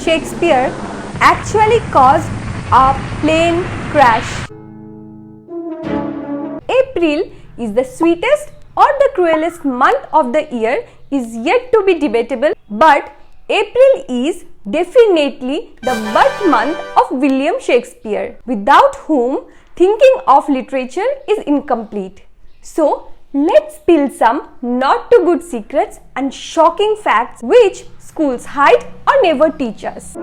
Shakespeare actually caused a plane crash. April is the sweetest or the cruelest month of the year is yet to be debatable, but April is definitely the birth month of William Shakespeare, without whom thinking of literature is incomplete. So, let's spill some not too good secrets and shocking facts which schools hide or never teach us.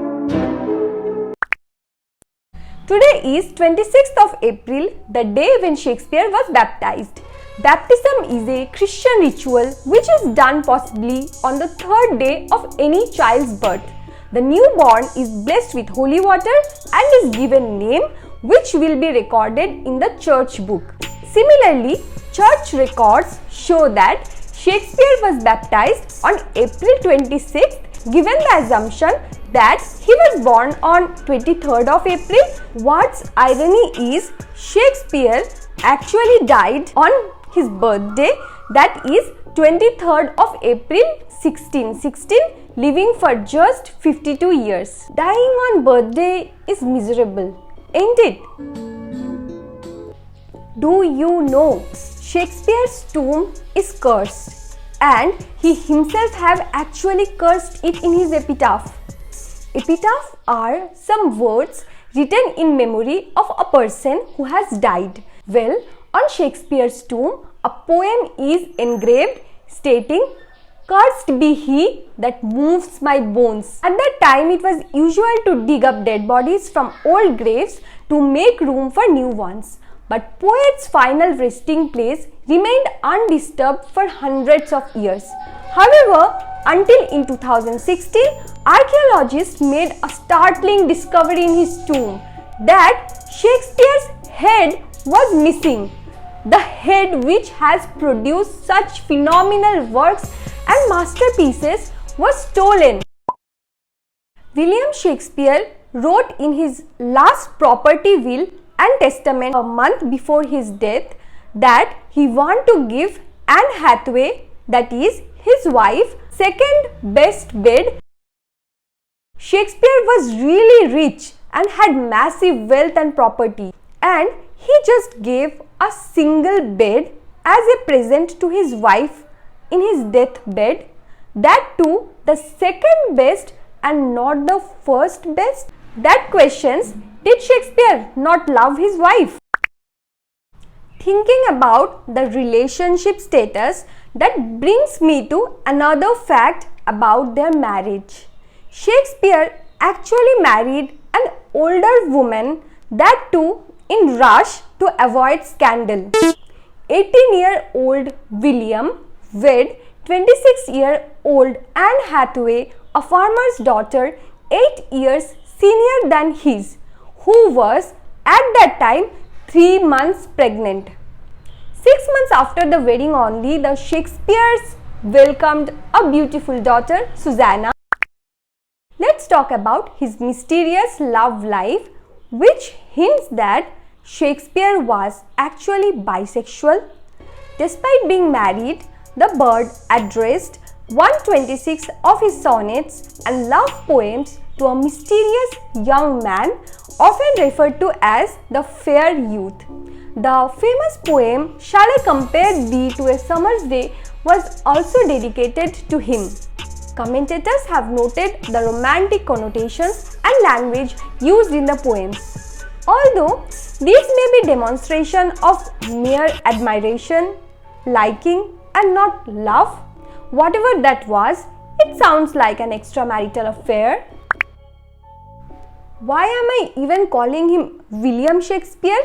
Today is 26th of April, the day when Shakespeare was baptized. Baptism is a Christian ritual which is done possibly on the third day of any child's birth. The newborn is blessed with holy water and is given a name which will be recorded in the church book. Similarly, church records show that Shakespeare was baptized on April 26th, given the assumption that he was born on 23rd of April. What's irony is Shakespeare actually died on his birthday, that is 23rd of April 1616, living for just 52 years. Dying on birthday is miserable, ain't it? Do you know Shakespeare's tomb is cursed, and he himself have actually cursed it in his epitaph. Epitaph are some words written in memory of a person who has died. Well, on Shakespeare's tomb, a poem is engraved stating, "Cursed be he that moves my bones." At that time, it was usual to dig up dead bodies from old graves to make room for new ones. But poet's final resting place remained undisturbed for hundreds of years. However, until in 2016, archaeologists made a startling discovery in his tomb that Shakespeare's head was missing. The head which has produced such phenomenal works and masterpieces was stolen. William Shakespeare wrote in his last property will and testament a month before his death that he wanted to give Anne Hathaway, that is his wife, second best bed. Shakespeare was really rich and had massive wealth and property, and he just gave a single bed as a present to his wife in his deathbed, that too the second best and not the first best. That questions, did Shakespeare not love his wife? Thinking about the relationship status, that brings me to another fact about their marriage. Shakespeare actually married an older woman, that too in rush to avoid scandal. 18-year-old William wed 26-year-old Anne Hathaway, a farmer's daughter, 8 years senior than his, who was at that time 3 months pregnant. 6 months after the wedding only, the Shakespeares welcomed a beautiful daughter, Susanna. Let's talk about his mysterious love life, which hints that Shakespeare was actually bisexual. Despite being married, the bird addressed 126 of his sonnets and love poems to a mysterious young man, often referred to as the fair youth. The famous poem, "Shall I compare thee to a summer's day," was also dedicated to him. Commentators have noted the romantic connotations and language used in the poems. Although these may be demonstration of mere admiration, liking and not love, whatever that was, it sounds like an extramarital affair. Why am I even calling him William Shakespeare?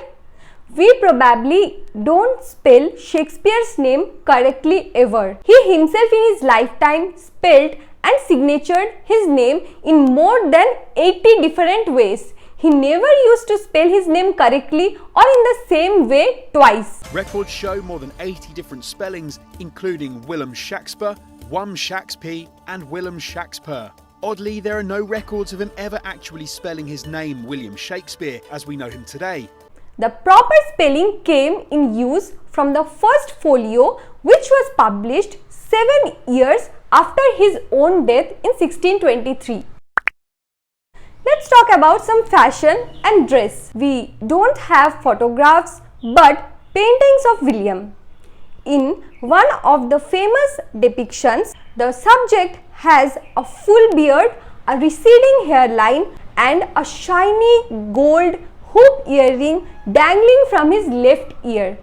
We probably don't spell Shakespeare's name correctly ever. He himself in his lifetime spelled and signatured his name in more than 80 different ways. He never used to spell his name correctly or in the same way twice. Records show more than 80 different spellings, including William Shakespeare, Wum Shakespeare and William Shakespeare. Oddly, there are no records of him ever actually spelling his name William Shakespeare as we know him today. The proper spelling came in use from the first folio, which was published 7 years after his own death in 1623. Let's talk about some fashion and dress. We don't have photographs but paintings of William. In one of the famous depictions, the subject has a full beard, a receding hairline and a shiny gold hoop earring dangling from his left ear.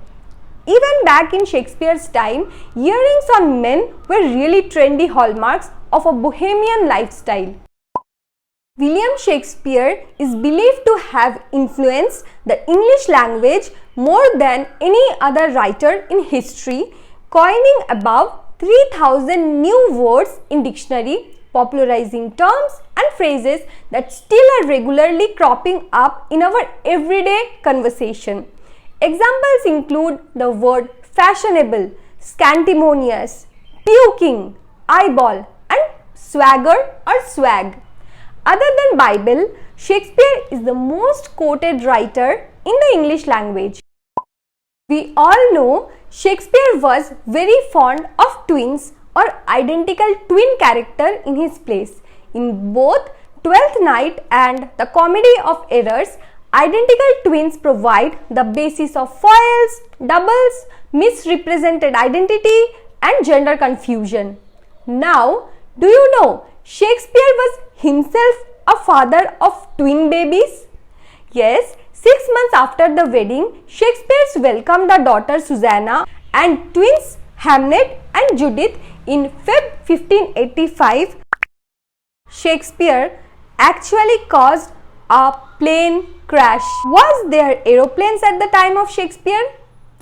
Even back in Shakespeare's time, earrings on men were really trendy hallmarks of a bohemian lifestyle. William Shakespeare is believed to have influenced the English language more than any other writer in history, coining above 3,000 new words in dictionary, popularizing terms and phrases that still are regularly cropping up in our everyday conversation. Examples include the word fashionable, scantimonious, puking, eyeball and swagger or swag. Other than Bible, Shakespeare is the most quoted writer in the English language. We all know Shakespeare was very fond of twins or identical twin character in his plays. In both Twelfth Night and The Comedy of Errors, identical twins provide the basis of foils, doubles, misrepresented identity and gender confusion. Now, do you know Shakespeare was himself a father of twin babies? Yes, 6 months after the wedding, Shakespeare welcomed the daughter Susanna and twins Hamnet and Judith in Feb 1585. Shakespeare actually caused a plane crash. Was there aeroplanes at the time of Shakespeare?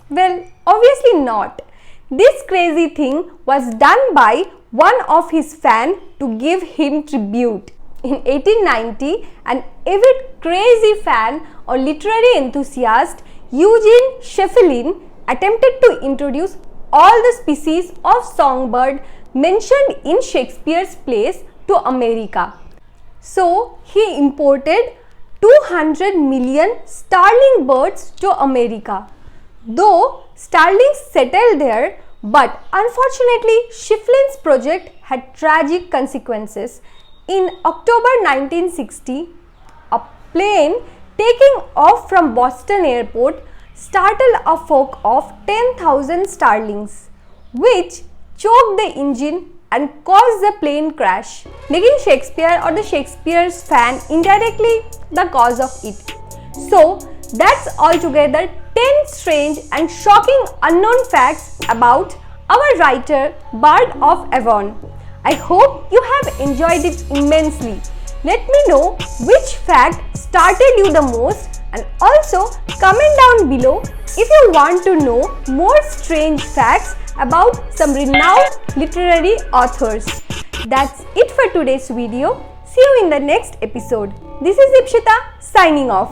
Well, obviously not. This crazy thing was done by one of his fans to give him tribute. In 1890, an avid crazy fan or literary enthusiast, Eugene Sheffield, attempted to introduce all the species of songbird mentioned in Shakespeare's plays to America. So, he imported 200 million starling birds to America. Though starlings settled there, but unfortunately Sheffield's project had tragic consequences. In October 1960, a plane taking off from Boston airport startled a flock of 10,000 starlings, which choked the engine and caused the plane crash, making Shakespeare or the Shakespeare's fan indirectly the cause of it. So that's altogether 10 strange and shocking unknown facts about our writer Bard of Avon. I hope you have enjoyed it immensely. Let me know which fact startled you the most and also comment down below if you want to know more strange facts about some renowned literary authors. That's it for today's video. See you in the next episode. This is Ipshita signing off.